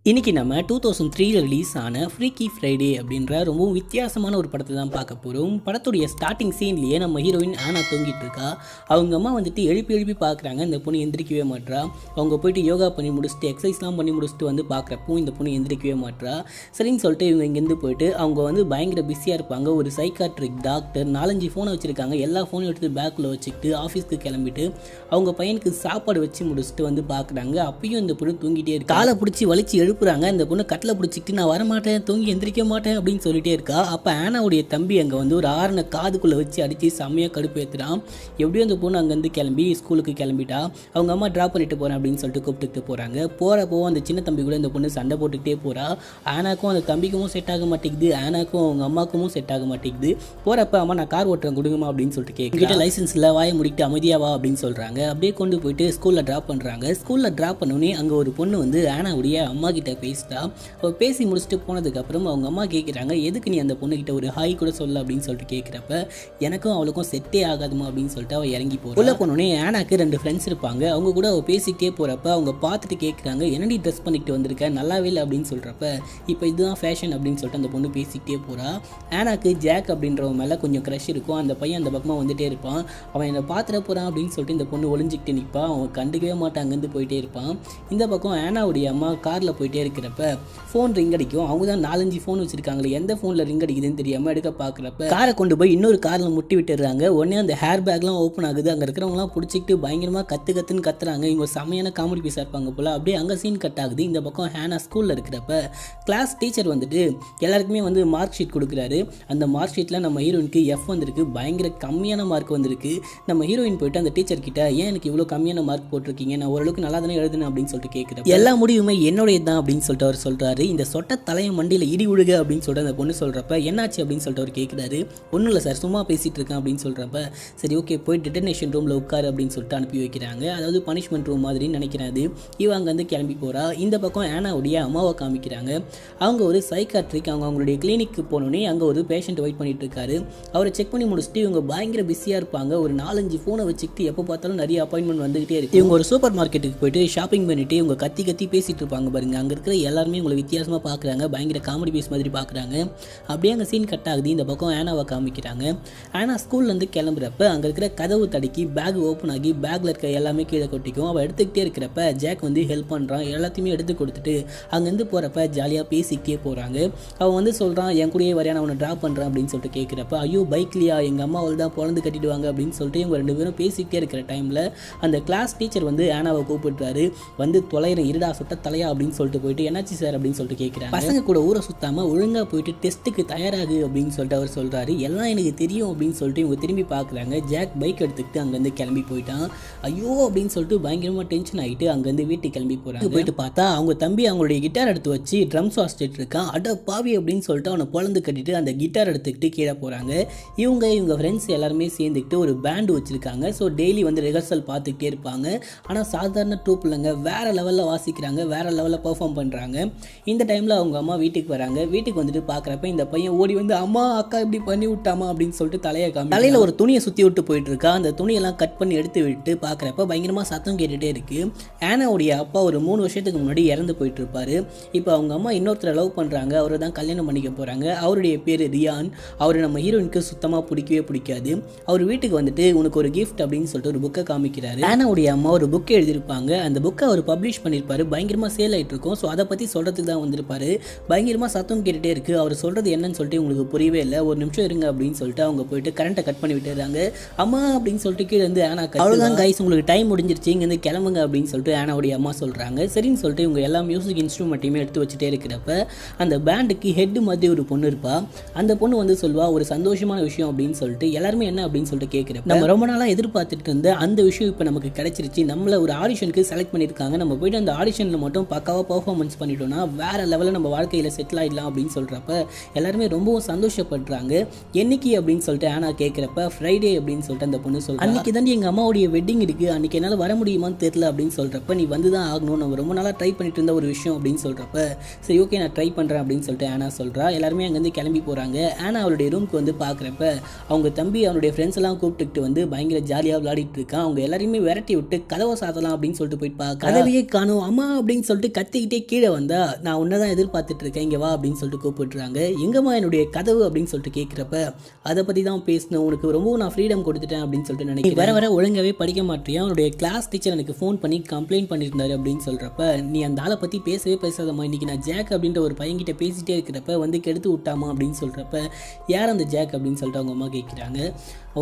இன்றைக்கி நம்ம 2003 ரிலீஸ் ஆன ஃப்ரீக்கி ஃப்ரைடே அப்படின்ற ரொம்பவும் வித்தியாசமான ஒரு படத்தை தான் பார்க்க போகிறோம். படத்துடைய ஸ்டார்டிங் சீன்லேயே நம்ம ஹீரோயின் ஆனா தூங்கிட்டு இருக்கா. அவங்க அம்மா வந்துட்டு எழுப்பி பார்க்குறாங்க. இந்த பொண்ணு எந்திரிக்கவே மாட்றா. அவங்க போயிட்டு யோகா பண்ணி முடிச்சுட்டு எக்ஸசைஸ்லாம் பண்ணி முடிச்சுட்டு வந்து பார்க்குறப்போ இந்த பொண்ணு எந்திரிக்கவே மாட்றா. சரின்னு சொல்லிட்டு இவங்க இங்கேருந்து போயிட்டு அவங்க வந்து பயங்கர பிஸியாக இருப்பாங்க. ஒரு சைக்காட்ரிக் டாக்டர் 4-5 ஃபோனை வச்சுருக்காங்க. எல்லா ஃபோனையும் எடுத்து பேக்கில் வச்சுக்கிட்டு ஆஃபீஸ்க்கு கிளம்பிட்டு அவங்க பையனுக்கு சாப்பாடு வச்சு முடிச்சுட்டு வந்து பார்க்குறாங்க. அப்பயும் இந்த பொண்ணு தூங்கிட்டே இருக்கு. காலை பிடிச்சி வலிச்சு எழுப்புறாங்க. இந்த பொண்ணு கட்டில பிடிச்சிக்கிட்டு நான் வரமாட்டேன், தூங்கி எந்திரிக்க மாட்டேன் அப்படின்னு சொல்லிட்டே இருக்கா. அப்போ ஆனாவுடைய தம்பி அங்கே வந்து ஒரு ஆரணை காதுக்குள்ளே வச்சு அடித்து செம்மையாக கடுப்பு ஏற்றுறான். எப்படியும் அந்த பொண்ணு அங்கேருந்து கிளம்பி ஸ்கூலுக்கு கிளம்பிட்டா. அவங்க அம்மா ட்ராப் பண்ணிட்டு போகிறேன் அப்படின்னு சொல்லிட்டு கூப்பிட்டுட்டு போகிறாங்க. போகிறப்போ அந்த சின்ன தம்பி கூட இந்த பொண்ணு சண்டை போட்டுக்கிட்டே போகிறா. ஆனாக்கும் அந்த தம்பிக்கும் செட் ஆக மாட்டேங்குது, ஆனாக்கும் அவங்க அம்மாக்கும் செட் ஆக மாட்டேங்குது. போகிறப்ப அம்மா நான் கார் ஓட்டுறேன் கொடுங்கம்மா அப்படின்னு சொல்லிட்டு கேட்குறேன். லைசன்ஸ் இல்லை, வாயை முடிக்கிட்டு அமைதியாக வா அப்படின்னு சொல்கிறாங்க. அப்படியே கொண்டு போயிட்டு ஸ்கூலில் ட்ராப் பண்ணுறாங்க. ஸ்கூலில் ட்ராப் பண்ணோன்னே அங்கே ஒரு பொண்ணு வந்து ஆனாவுடைய அம்மா கிட்ட பேசிட்டா. அவள் பேசி முடிச்சுட்டு போனதுக்கப்புறம் அவங்க அம்மா கேட்குறாங்க, எதுக்கு நீ அந்த பொண்ணுக்கிட்ட ஒரு ஹாய் கூட சொல்ல அப்படின்னு சொல்லிட்டு கேட்குறப்ப எனக்கும் அவளுக்கும் செட்டே ஆகாதுமா அப்படின்னு சொல்லிட்டு அவள் இறங்கி போகிறா. உள்ள போனோடனே ஆனாக்கு 2 ஃப்ரெண்ட்ஸ் இருப்பாங்க. அவங்க கூட அவள் பேசிக்கிட்டே போகிறப்ப அவங்க பார்த்துட்டு கேட்குறாங்க, என்னடி ட்ரெஸ் பண்ணிக்கிட்டு வந்திருக்க, நல்லாவே இல்லை அப்படின்னு சொல்கிறப்ப இப்போ இதுதான் ஃபேஷன் அப்படின்னு சொல்லிட்டு அந்த பொண்ணு பேசிக்கிட்டே போகிறா. ஆனாக்கு ஜாக் அப்படின்றவன் மேலே கொஞ்சம் க்ரஷ் இருக்கும். அந்த பையன் அந்த பக்கமாக வந்துட்டே இருப்பான். அவன் என்னை பார்த்துட போகிறான் அப்படின்னு சொல்லிட்டு இந்த பொண்ணு ஒளிஞ்சிக்கிட்டு நிற்பான். அவன் கண்டுக்கவே மாட்டான், அங்கேருந்து போயிட்டே இருப்பான். இந்த பக்கம் ஆனாவுடைய அம்மா காரில் போயிட்டே இருக்கிறப்ப ஃபோன் ரிங் அடிக்கும். அவங்க தான் 4-5 ஃபோன் வச்சிருக்காங்களே, எந்த ஃபோனில் ரிங் அடிக்குதுன்னு தெரியாமல் எடுக்க பார்க்குறப்ப காரை கொண்டு போய் இன்னொரு காரில் முட்டி விட்டுறாங்க. உடனே அந்த ஹேர் பேக்லாம் ஓப்பன் ஆகுது. அங்கே இருக்கிறவங்களாம் பிடிச்சிக்கிட்டு பயங்கரமாக கத்துன்னு கத்துறாங்க. இவங்க செமையான காமெடி பீஸாக இருப்பாங்க போல். அப்படியே அங்கே சீன் கட் ஆகுது. இந்த பக்கம் ஹேனா ஸ்கூலில் இருக்கிறப்ப கிளாஸ் டீச்சர் வந்துட்டு எல்லாருக்குமே வந்து மார்க் ஷீட் கொடுக்குறாரு. அந்த மார்க் ஷீட்டில் நம்ம ஹீரோயினுக்கு எஃப் வந்திருக்கு, பயங்கர கம்மியான மார்க் வந்திருக்கு. நம்ம ஹீரோயின் போயிட்டு அந்த டீச்சர் கிட்ட, ஏன் எனக்கு இவ்வளோ கம்மியான மார்க் போட்டிருக்கீங்க, நான் ஓரளவுக்கு நல்லா தானே எழுதுனேன் அப்படின்னு சொல்லிட்டு கேட்குறேன். எல்லா முடிவுமே என்னுடைய தான் அப்படின்னு சொல்லிட்டு அவர் சொல்கிறாரு. இந்த சொட்ட தலையை மண்டியில் இடி விழுக அப்படின்னு சொல்லிட்டு அந்த பொண்ணு சொல்கிறப்ப என்னாச்சு அப்படின்னு சொல்லிட்டு அவர் கேட்குறாரு. ஒன்றும் இல்லை சார், சும்மா பேசிகிட்டு இருக்கேன் அப்படின்னு சொல்கிறப்ப சரி ஓகே போய் டிட்டர்னேஷன் ரூமில் உட்காரு அப்படின்னு சொல்லிட்டு அனுப்பி வைக்கிறாங்க. அதாவது பனிஷ்மெண்ட் ரூம் மாதிரின்னு நினைக்கிறாரு. இவன் அங்கேருந்து கிளம்பி போகிறா. இந்த பக்கம் ஆனாவுடைய அம்மாவை காமிக்கிறாங்க. அவங்க ஒரு சைக்காட்ரிக். அவங்களுடைய கிளினிக்கு போனோடனே அங்கே ஒரு பேஷண்ட் வெயிட் பண்ணிட்டு இருக்காரு. அவரை செக் பண்ணி முடிச்சுட்டு இவங்க பயங்கர பிஸியாக இருப்பாங்க. ஒரு 4-5 ஃபோனை வச்சுக்கிட்டு எப்போ பார்த்தாலும் நிறைய அப்பாயின்மெண்ட் வந்துகிட்டே இருக்கு. இவங்க ஒரு சூப்பர் மார்க்கெட்டுக்கு போயிட்டு ஷாப்பிங் பண்ணிட்டு இவங்க கத்தி பேசிட்டு இருப்பாங்க பாருங்க. அங்கே இருக்கிற எல்லாருமே உங்களை வித்தியாசமாக பார்க்குறாங்க, பயங்கர காமெடி பீஸ் மாதிரி பார்க்குறாங்க. அப்படியே அங்கே சீன் கட் ஆகுது. இந்த பக்கம் ஆனாவை காமிக்கிறாங்க. ஆனா ஸ்கூல்லேருந்து கிளம்புறப்ப அங்கே இருக்கிற கதவு தடுக்கி பேக் ஓப்பன் ஆகி பேக்கில் இருக்க எல்லாமே கீழே கொட்டிக்கும். அவள் எடுத்துக்கிட்டே இருக்கிறப்ப ஜாக் வந்து ஹெல்ப் பண்ணுறான். எல்லாத்தையுமே எடுத்து கொடுத்துட்டு அங்கேருந்து போகிறப்ப ஜாலியாக பேசிக்கிட்டே போகிறாங்க. அவன் வந்து சொல்கிறான், என் கூடயே வரையா, நான் அவனை ட்ராப் பண்ணுறேன் அப்படின்னு சொல்லிட்டு கேட்குறப்ப, ஐயோ பைக்லையா, எங்கள் அம்மா அவள் தான் பிறந்து கட்டிடுவாங்க அப்படின்னு சொல்லிட்டு இவங்க 2 பேரும் பேசிக்கிட்டே இருக்கிற டைமில் அந்த கிளாஸ் டீச்சர் வந்து ஆனாவை கூப்பிட்டுறாரு. வந்து தொலைகிறேன் இருடா சுட்ட தலையா அப்படின்னு சொல்லிட்டு போயிட்டு என்னாச்சு சார் அப்படின்னு சொல்லிட்டு கேட்குறாங்க. பசங்க கூட ஊரை சுத்தாமல் ஒழுங்காக போயிட்டு டெஸ்ட்டுக்கு தயாராகு அப்படின்னு சொல்லிட்டு அவர் சொல்கிறாரு. எல்லாம் எனக்கு தெரியும் அப்படின்னு சொல்லிட்டு இவங்க திரும்பி பார்க்குறாங்க. ஜாக் பைக் எடுத்துக்கிட்டு அங்கேருந்து கிளம்பி போயிட்டான். ஐயோ அப்படின்னு சொல்லிட்டு பயங்கரமாக டென்ஷன் ஆகிட்டு அங்கேருந்து வீட்டுக்கு கிளம்பி போகிறாங்க. போயிட்டு பார்த்தா அவங்க தம்பி அவங்களுடைய கிட்டார் எடுத்து வச்சு ட்ரம்ஸ் வாசிச்சுட்டு இருக்கான். அட பாவி அப்படின்னு சொல்லிட்டு அவனை பொழந்து கட்டிட்டு அந்த கிட்டார் எடுத்துக்கிட்டு கீழே போகிறாங்க. இவங்க ஃப்ரெண்ட்ஸ் எல்லாருமே சேர்ந்துக்கிட்டு ஒரு பேண்டு வச்சுருக்காங்க. ஸோ டெய்லி வந்து ரிஹர்சல் பார்த்துக்கிட்டே இருப்பாங்க. ஆனால் சாதாரண ட்ரூப் இல்லைங்க, வேறு லெவலில் வாசிக்கிறாங்க, வேறு லெவலில் பெர்ஃபார்ம் பண்ணுறாங்க. இந்த டைமில் அவங்க அம்மா வீட்டுக்கு வராங்க. வீட்டுக்கு வந்துட்டு பார்க்குறப்ப இந்த பையன் ஓடி வந்து அம்மா அக்கா இப்படி பண்ணி விட்டாமா அப்படின்னு சொல்லிட்டு தலையில் ஒரு துணியை சுற்றி விட்டு போயிட்டு இருக்கா. அந்த துணியெல்லாம் கட் பண்ணி எடுத்து விட்டு பார்க்குறப்ப பயங்கரமாக சத்தம் கேட்டுகிட்டே இருக்கு. ஆனாவுடைய அப்பா ஒரு 3 வருஷத்துக்கு முன்னாடி இறந்து போயிட்டு இருப்பாரு. இப்போ அவங்க அம்மா இன்னொருத்தரை லவ் பண்ணுறாங்க. அவரை தான் கல்யாணம் பண்ணிக்க போகிறாங்க. அவருடைய பேர் ரியான். அவர் நம்ம ஹீரோயினுக்கு சுத்தமாக பிடிக்கவே பிடிக்காது. அவர் வீட்டுக்கு வந்துட்டு உனக்கு ஒரு கிஃப்ட் அப்படின்னு சொல்லிட்டு ஒரு புக்கை காமிக்கிறாரு. ஆனாவுடைய அம்மா ஒரு புக்கை எழுதியிருப்பாங்க. அந்த புக்கை அவர் பப்ளிஷ் பண்ணியிருப்பாரு. பயங்கரமாக சேல் ஆகிட்டு இருக்கும். ஸோ அதை பற்றி சொல்கிறதுக்கு தான் வந்திருப்பாரு. பயங்கரமாக சத்தம் கேட்டுகிட்டே இருக்குது. அவர் சொல்கிறது என்னன்னு சொல்லிட்டு உங்களுக்கு புரியவே இல்லை. ஒரு நிமிஷம் இருங்க அப்படின்னு சொல்லிட்டு அவங்க போயிட்டு கரண்ட்டை கட் பண்ணி விட்டுறாங்க. அம்மா அப்படின்னு சொல்லிட்டு கீழே வந்து ஆனா அவ்வளோதான் கைஸ், உங்களுக்கு டைம் முடிஞ்சிருச்சு, இங்கேருந்து கிளம்புங்க அப்படின்னு சொல்லிட்டு ஆனாவுடைய அம்மா சொல்கிறாங்க. சரின்னு சொல்லிட்டு இவங்க எல்லா மியூசிக் இன்ஸ்ட்ருமெண்ட்டையுமே எடுத்து வச்சுட்டே இருக்கிறப்ப அந்த பேண்டுக்கு ஹெட் மாதிரி ஒரு பொண்ணு இருப்பா. அந்த பொண்ணு வந்து சொல்வா, ஒரு சந்தோஷமான விஷயம் அப்படின்னு சொல்லிட்டு எல்லாருமே என்ன அப்படின்னு சொல்லிட்டு கேட்குறப்ப, நம்ம ரொம்ப நாளாக எதிர்பார்த்துட்டு இருந்த அந்த விஷயம் இப்போ நமக்கு கிடைச்சிருச்சு. நம்மளை ஒரு ஆடிஷனுக்கு செலக்ட் பண்ணியிருக்காங்க. நம்ம போயிட்டு அந்த ஆடிஷனில் மட்டும் பக்காவாக பர்ஃபார்மன்ஸ் பண்ணிட்டோம்னா வேற லெவலில் நம்ம வாழ்க்கையில் செட்டில் ஆகிடலாம் அப்படின்னு சொல்கிறப்ப எல்லாருமே ரொம்பவும் சந்தோஷப்படுறாங்க. என்னைக்கு அப்படின்னு சொல்லிட்டு ஆனா கேட்குறப்ப ஃப்ரைடே அப்படின்னு சொல்லிட்டு அந்த பொண்ணு சொல்கிறா. அன்றைக்கி தான் எங்கள் அம்மாவுடைய வெட்டிங் இருக்குது, அன்றைக்கி என்னால் வர முடியுமான்னு தெரியல அப்படின்னு சொல்கிறப்ப, நீ வந்து தான் ஆகணும், நம்ம ரொம்ப நாளாக ட்ரை பண்ணிட்டு இருந்த ஒரு விஷயம் அப்படின்னு சொல்கிறப்ப, சரி ஓகே நான் ட்ரை பண்ணுறேன் அப்படின்னு சொல்லிட்டு ஆனா சொல்கிறா. எல்லாருமே அங்கேருந்து கிளம்பி போகிறாங்க. ஆனா அவளுடைய ரூமுக்கு வந்து பார்க்குறப்ப அவங்க தம்பி அவனுடைய ஃப்ரெண்ட்ஸ் எல்லாம் கூப்பிட்டுக்கிட்டு வந்து பயங்கர ஜாலியாக விளையாடிட்டு இருக்கான். அவங்க எல்லாரையுமே விரட்டி விட்டு கதவை சாத்தலாம் அப்படின்னு சொல்லிட்டு போயிட்டு கதவையே காணும் அம்மா அப்படின்னு சொல்லிட்டு கத்திக்கிட்டே சொல்லிட்டே கீழே வந்தா நான் உன்னை தான் எதிர்பார்த்துட்டு இருக்கேன், இங்கே வா அப்படின்னு சொல்லிட்டு கூப்பிடுறாங்க. எங்கம்மா என்னுடைய கதவு அப்படின்னு சொல்லிட்டு கேட்குறப்ப அதை பற்றி தான் பேசணும், உனக்கு ரொம்பவும் நான் ஃப்ரீடம் கொடுத்துட்டேன் அப்படின்னு சொல்லிட்டு நினைக்கிறேன், வர வர ஒழுங்காவே படிக்க மாட்டேன், அவனுடைய கிளாஸ் டீச்சர் எனக்கு ஃபோன் பண்ணி கம்ப்ளைண்ட் பண்ணியிருந்தாரு அப்படின்னு சொல்கிறப்ப நீ அந்த ஆளை பற்றி பேசவே பேசாதம்மா, இன்றைக்கி நான் ஜாக் அப்படின்ற ஒரு பையன்கிட்ட பேசிகிட்டே இருக்கிறப்ப வந்து கெடுத்து விட்டாமா அப்படின்னு சொல்கிறப்ப யார் அந்த ஜாக் அப்படின்னு சொல்லிட்டு அவங்க அம்மா கேட்குறாங்க.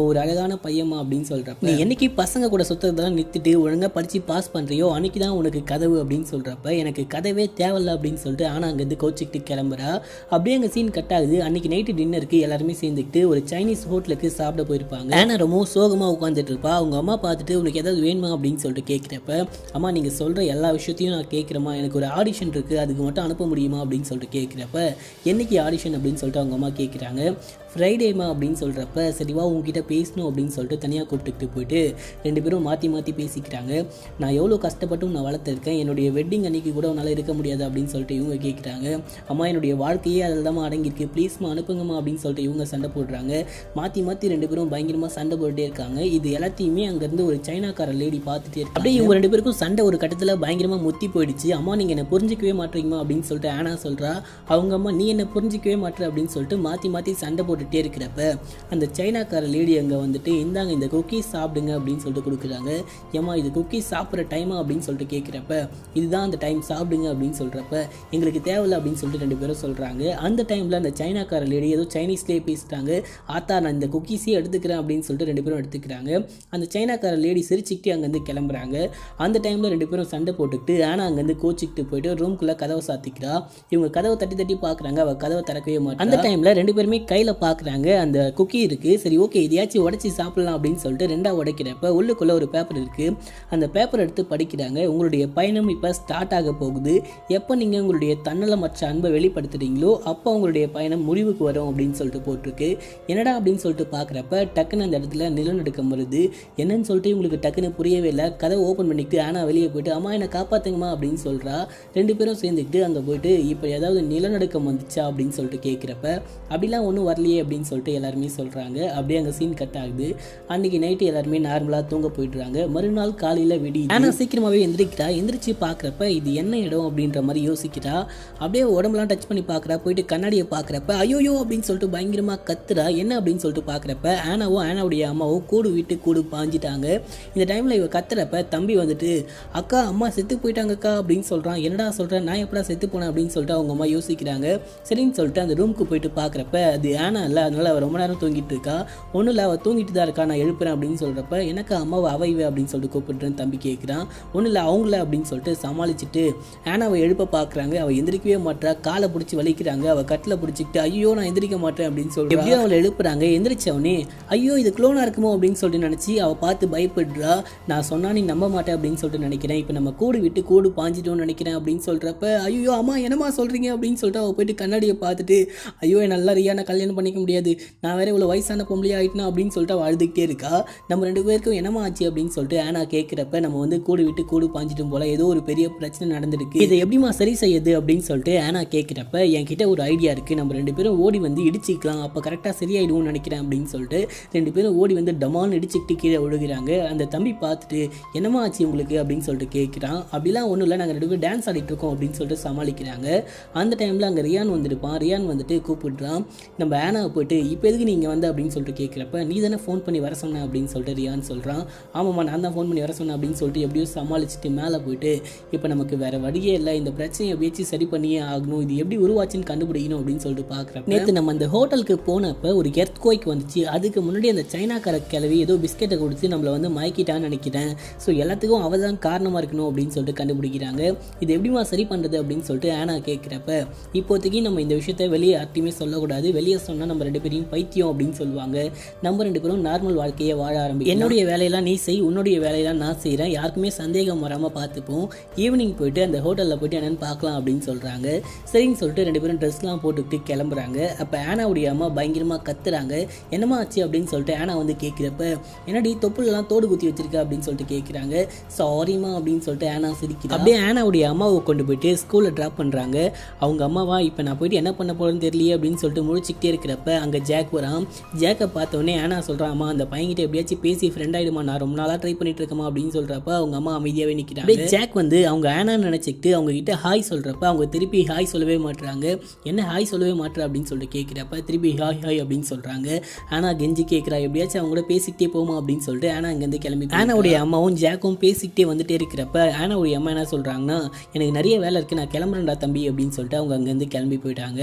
ஒரு அழகான பையம்மா அப்படின்னு சொல்கிறப்ப நீ என்னைக்கு பசங்க கூட சுத்தறதெல்லாம் நிறுத்திட்டு ஒழுங்காக படித்து பாஸ் பண்ணுறியோ அன்றைக்கி தான் உனக்கு கதவு அப்படின்னு சொல்கிறப்ப எனக்கு கதவே தேவையில்ல அப்படின்னு சொல்லிட்டு ஆனால் அங்கேருந்து கோச்சிக்கிட்டு கிளம்புறா. அப்படியே அங்கே சீன் கட் ஆகுது. அன்றைக்கி நைட்டு டின்னருக்கு எல்லாருமே சேர்ந்துக்கிட்டு ஒரு சைனீஸ் ஹோட்டலுக்கு சாப்பிட போயிருப்பாங்க. ஆனா ரொம்ப சோகமாக உட்காந்துட்டு இருப்பா. அவங்க அம்மா பார்த்துட்டு உனக்கு ஏதாவது வேணுமா அப்படின்னு சொல்லிட்டு கேட்குறப்ப அம்மா நீங்கள் சொல்கிற எல்லா விஷயத்தையும் நான் கேட்குறேம்மா, எனக்கு ஒரு ஆடிஷன் இருக்குது, அதுக்கு மட்டும் அனுப்ப முடியுமா அப்படின்னு சொல்லிட்டு கேட்குறப்ப என்னைக்கு ஆடிஷன் அப்படின்னு சொல்லிட்டு அவங்க அம்மா கேட்குறாங்க. ஃப்ரைடேமா அப்படின்னு சொல்கிறப்ப சரிவா உங்ககிட்ட பேசணும் அப்படின்னு சொல்லிட்டு தனியாக கூப்பிட்டுக்கிட்டு போயிட்டு ரெண்டு பேரும் மாற்றி மாற்றி பேசிக்கிறாங்க. நான் எவ்வளோ கஷ்டப்பட்டும் நான் வளர்த்துருக்கேன், என்னுடைய வெட்டிங் அன்றைக்கி கூட உன்னால் இருக்க முடியாது அப்படின்னு சொல்லிட்டு இவங்க கேட்குறாங்க. அம்மா என்னுடைய வாழ்க்கையே அதில் தான் அடங்கியிருக்கு, ப்ளீஸ்மா அனுப்புங்கம்மா அப்படின்னு சொல்லிட்டு இவங்க சண்டை போடுறாங்க. மாற்றி மாற்றி ரெண்டு பேரும் பயங்கரமாக சண்டை போட்டுட்டே இருக்காங்க. இது எல்லாத்தையுமே அங்கேருந்து ஒரு சைனாக்கார லேடி பார்த்துட்டே இருக்கு. அப்படியே இவங்க ரெண்டு பேருக்கும் சண்டை ஒரு கட்டத்தில் பயங்கரமாக முத்தி போயிடுச்சு. அம்மா நீங்கள் என்னை புரிஞ்சிக்கவே மாட்டீங்கம்மா அப்படின்னு சொல்லிட்டு ஆனா சொல்கிறா. அவங்க அம்மா நீ என்ன புரிஞ்சிக்கவே மாட்டேற அப்படின்னு சொல்லிட்டு மாற்றி மாற்றி சண்டை போட்டுட்டே இருக்கிறப்ப அந்த சைனாக்கார லேடி அங்கே வந்துட்டு இந்தாங்க இந்த குக்கீஸ் சாப்பிடுங்க அப்படின்னு சொல்லிட்டு கொடுக்குறாங்க. ஏமா இது குக்கீஸ் சாப்பிட்ற டைமா அப்படின்னு சொல்லிட்டு கேட்குறப்ப இதுதான் அந்த டைம் சாப்பிடுங்க அப்படின்னு சொல்கிறப்ப எங்களுக்கு தேவையில்லை அப்படின்னு சொல்லிட்டு ரெண்டு பேரும் சொல்கிறாங்க. அந்த டைமில் அந்த சைனாக்கார லேடி ஏதோ சைனீஸ்லேயே பேசிட்டாங்க. ஆத்தா நான் இந்த குக்கீஸே எடுத்துக்கிறேன் அப்படின்னு சொல்லிட்டு ரெண்டு பேரும் எடுத்துக்கிறாங்க. அந்த சைனாக்கார லேடி சிரிச்சுக்கிட்டு அங்கேருந்து கிளம்புறாங்க. அந்த டைமில் ரெண்டு பேரும் சண்டை போட்டுக்கிட்டு ஆனால் அங்கேருந்து கோச்சிக்கிட்டு போயிட்டு ரூம்குள்ளே கதவை சாத்திக்கிறா. இவங்க கதவை தட்டி தட்டி பார்க்குறாங்க, அவள் கதவை திறக்கவே மாட்டாங்க. அந்த டைமில் ரெண்டு பேருமே கையில் பார்க்குறாங்க, அந்த குக்கி இருக்குது. சரி ஓகே இதையாச்சும் உடச்சி சாப்பிடலாம் அப்படின்னு சொல்லிட்டு ரெண்டாக உடைக்கிறப்ப உள்ளுக்குள்ளே ஒரு பேப்பர் இருக்குது. அந்த பேப்பர் எடுத்து படிக்கிறாங்க. உங்களுடைய பயணம் இப்போ ஸ்டார்ட் ஆக போகுது, எப்போ நீங்கள் உங்களுடைய தன்னலமற்ற அன்பை வெளிப்படுத்துறீங்களோ அப்போ உங்களுடைய பயணம் முடிவுக்கு வரும் அப்படின்னு சொல்லிட்டு போட்டிருக்கு. என்னடா அப்படின்னு சொல்லிட்டு பார்க்குறப்ப டக்குன்னு அந்த இடத்துல நிலநடுக்கம் வருது. என்னன்னு சொல்லிட்டு உங்களுக்கு டக்குன்னு புரியவே இல்லை. கதை ஓப்பன் பண்ணிக்கிட்டு ஆனால் வெளியே போயிட்டு அம்மா என்னை காப்பாற்றுங்கம்மா அப்படின்னு சொல்கிறா. ரெண்டு பேரும் சேர்ந்துக்கிட்டு அங்கே போயிட்டு இப்போ ஏதாவது நிலநடுக்கம் வந்துச்சா அப்படின்னு சொல்லிட்டு கேட்குறப்ப அப்படிலாம் ஒன்றும் வரலையே அப்படின்னு சொல்லிட்டு எல்லாருமே சொல்கிறாங்க. அப்படியே அங்கே சீன் கட் ஆகுது. அன்றைக்கி நைட்டு எல்லாருமே நார்மலாக தூங்க போயிடுறாங்க. மறுநாள் காலையில் விடி ஆனால் சீக்கிரமாகவே எந்திரிக்கிறா. எந்திரிச்சு பார்க்குறப்ப இது என்ன இடம் அப்படின்ற மாதிரி யோசிக்கிறா. அப்படியே உடம்புலாம் டச் பண்ணி பார்க்குறா. போயிட்டு கண்ணாடியை பார்க்குறப்ப ஐயோயோ அப்படின்னு சொல்லிட்டு பயங்கரமாக கத்துறா. என்ன அப்படின்னு சொல்லிட்டு பார்க்குறப்ப ஆனாவும் ஆனாவுடைய அம்மாவும் கூடு விட்டு கூடு பாஞ்சிட்டாங்க. இந்த டைமில் இவ கத்துறப்ப தம்பி வந்துட்டு அக்கா அம்மா செத்து போயிட்டாங்கக்கா அப்படின்னு சொல்கிறான். என்னடா சொல்கிறேன், நான் எப்படா செத்து போனேன் அப்படின்னு சொல்லிட்டு அவங்க அம்மா யோசிக்கிறாங்க. சரின்னு சொல்லிட்டு அந்த ரூமுக்கு போயிட்டு பார்க்குறப்ப அது ஆனா இல்லை, அதனால அவள் ரொம்ப நேரம் தூங்கிட்டு இருக்கா. ஒன்றும் இல்லை அவள் தூங்கிட்டு தான் இருக்கா, நான் எழுப்புறேன் அப்படின்னு சொல்கிறப்ப எனக்கு அம்மாவை அவைவே அப்படின்னு சொல்லிட்டு கூப்பிட்டுறேன் தம்பி கேட்குறான். ஒன்றும் இல்லை அவங்கள அப்படின்னு சொல்லிட்டு சமாளிச்சுட்டு ஆனாவை எழுப்ப பார்க்குறாங்க. அவள் எந்திரிக்கவே மாட்டா. காலை பிடிச்சி வலிக்கிறாங்க. அவள் கட்டில் பிடிச்சிக்கிட்டு ஐயோ நான் எந்திரிக்க மாட்டேன் அப்படின்னு சொல்லிட்டு எப்படியோ அவளை எழுப்புறாங்க. எந்திரிச்சவனே ஐயோ இது க்ளோனாக இருக்குமோ அப்படின்னு சொல்லிட்டு நினச்சி அவள் பார்த்து பயப்படுறா. நான் சொன்னா நீ நம்ப மாட்டேன் அப்படின்னு சொல்லிட்டு நினைக்கிறேன். இப்போ நம்ம கூடு விட்டு கூடு பாஞ்சிட்டோம்னு நினைக்கிறேன் அப்படின்னு சொல்கிறப்ப ஐயோ அம்மா என்னம்மா சொல்கிறீங்க அப்படின்னு சொல்லிட்டு அவள் போயிட்டு கண்ணாடியை பார்த்துட்டு ஐயோ நல்லா ரியானை கல்யாணம் பண்ணிக்க முடியாது, நான் வேற இவ்வளோ வயசான பொம்பளையா ஆகிட்டுனா அப்படின்னு சொல்லிட்டு அவள் அழுதுகிட்டே இருக்கா. நம்ம ரெண்டு பேருக்கும் என்னமா ஆச்சு அப்படின்னு சொல்லிட்டு ஆனா கேட்குறப்ப நம்ம வந்து கூடு விட்டு கூடு பாஞ்சிட்டும் போல ஏதோ ஒரு பெரிய பிரச்சனை நடந்திருக்கு, இதை எப்படிமா சரி செய்யுது அப்படின்னு சொல்லிட்டு ஆனா கேட்குறப்ப என்கிட்ட ஒரு ஐடியா இருக்குது, நம்ம ரெண்டு பேரும் ஓடி வந்து இடிச்சிக்கலாம், அப்போ கரெக்டாக சரியாயிடுவோம்னு நினைக்கிறேன் அப்படின்னு சொல்லிட்டு ரெண்டு பேரும் ஓடி வந்து டமால்னு இடிச்சிக்கிட்டு கீழே விழுகிறாங்க. அந்த தம்பி பார்த்துட்டு என்னமா ஆச்சு உங்களுக்கு அப்படின்னு சொல்லிட்டு கேட்குறான். அப்படிலாம் ஒன்றும் இல்லை, நாங்கள் ரெண்டு பேரும் டான்ஸ் ஆடிட்டு இருக்கோம் அப்படின்னு சொல்லிட்டு சமாளிக்கிறாங்க. அந்த டைமில் அங்கே ரியான் வந்துருப்பான். ரியான் வந்துட்டு கூப்பிடுறான். நம்ம ஆனாவை போயிட்டு இப்போ எதுக்கு நீங்கள் வந்து அப்படின்னு சொல்லிட்டு கேட்குறப்ப நீ தானே ஃபோன் பண்ணி வர சொன்ன அப்படின்னு சொல்லிட்டு ரியான் சொல்கிறான். ஆமாம்மா நான் தான் ஃபோன் பண்ணி வர சொன்னேன் அப்படின்னு சொல்லிட்டு எப்படியோ சமாளிச்சுட்டு மேலே போயிட்டு இப்போ நமக்கு வேறு வழியே இல்லை, இந்த பிரச்சனையை எப்படியாச்சும் சரி பண்ணியே ஆகணும், இது எப்படி உருவாச்சுன்னு கண்டுபிடிக்கணும் அப்படின்னு சொல்லிட்டு பார்க்குறப்ப நேற்று நம்ம அந்த ஹோட்டலுக்கு போனப்போ ஒரு எர்த்குவைக் வந்துச்சு. அதுக்கு முன்னாடி அந்த சைனாக்கார கிளவி ஏதோ பிஸ்கெட்டை கொடுத்து நம்மளை வந்து மயக்கிட்டான்னு நினைக்கிறேன். ஸோ எல்லாத்துக்கும் அவள் தான் காரணமாக இருக்கணும் அப்படின்னு சொல்லிட்டு கண்டுபிடிக்கிறாங்க. இது எப்படிமா சரி பண்ணுறது அப்படின்னு சொல்லிட்டு ஆனா கேட்குறப்ப இப்போதைக்கு நம்ம இந்த விஷயத்தை வெளியே யார்ட்டையுமே சொல்லக்கூடாது, வெளியே சொன்னால் நம்ம ரெண்டு பேரையும் பைத்தியம் அப்படின்னு சொல்லுவாங்க, நம்ம ரெண்டு பேரும் நார்மல் வாழ்க்கையை வாழ ஆரம்பிக்கும், என்னுடைய வேலையெல்லாம் நீ செய், உன்னுடைய வேலையெல்லாம் நான் செய்கிறேன், யாருக்குமே சந்தேகம் வராமல் பார்த்துப்போம், ஈவினிங் போயிட்டு அந்த ஹோட்டலில் போயிட்டு என்னென்னு பார்க்கலாம் அப்படின்னு சொல்கிறாங்க. சரின்னு சொல்லிட்டு ரெண்டு பேரும் ட்ரெஸ்லாம் போட்டுக்கிட்டு கிளம்புறாங்க. அப்போ ஆனாவுடைய அம்மா பயங்கரமாக கத்துறாங்க. என்னம்மா ஆச்சு அப்படின்னு சொல்லிட்டு ஆனா வந்து கேட்குறப்ப என்னடி தொப்புலெல்லாம் தோடு குத்தி வச்சிருக்க அப்படின்னு சொல்லிட்டு கேட்குறாங்க. சாரிம்மா அப்படின்னு சொல்லிட்டு ஆனா சிரிக்கிறா. அப்படியே ஆனாவுடைய அம்மாவை கொண்டு போயிட்டு ஸ்கூலில் ட்ராப் பண்ணுறாங்க. அவங்க அம்மாவா இப்போ நான் போயிட்டு என்ன பண்ண போகிறேன்னு தெரியலையே அப்படின்னு சொல்லிட்டு முழிச்சிக்கிட்டே இருக்கிறப்ப இருக்கிறப்ப அங்கே ஜாக் வரான். ஜாக்கை பார்த்தோன்னே ஆனா சொல்கிறாம்மா அந்த பையன்கிட்ட எப்படியாச்சும் பேசி ஃப்ரெண்ட் ஆகிடுமா, நான் ரொம்ப நாளாக ட்ரை பண்ணிட்டு இருக்கமா அப்படின்னு சொல்கிறப்ப அவங்க அம்மா அமைதியாகவே நிற்கிறாங்க. ஜாக் வந்து அவங்க ஆனான்னு நினச்சிக்கிட்டு அவங்க கிட்ட ஹாய் சொல்கிறப்ப அவங்க திருப்பி ஹாய் சொல்லவே மாட்டுறாங்க. என்ன ஹாய் சொல்லவே மாட்டுற அப்படின்னு சொல்லிட்டு கேட்குறப்ப திருப்பி ஹாய் ஹாய் அப்படின்னு சொல்கிறாங்க. ஆனா கெஞ்சி கேட்குறா எப்படியாச்சும் அவங்க கூட பேசிக்கிட்டே போமா அப்படின்னு சொல்லிட்டு ஆனா அங்கேருந்து கிளம்பி ஆனாவுடைய அம்மாவும் ஜாக்கும் பேசிக்கிட்டே வந்துட்டே இருக்கிறப்ப ஆனாவுடைய அம்மா என்ன சொல்கிறாங்கன்னா எனக்கு நிறைய வேலை இருக்குது நான் கிளம்புறேன்டா தம்பி அப்படின்னு சொல்லிட்டு அவங்க அங்கேருந்து கிளம்பி போயிட்டாங்க.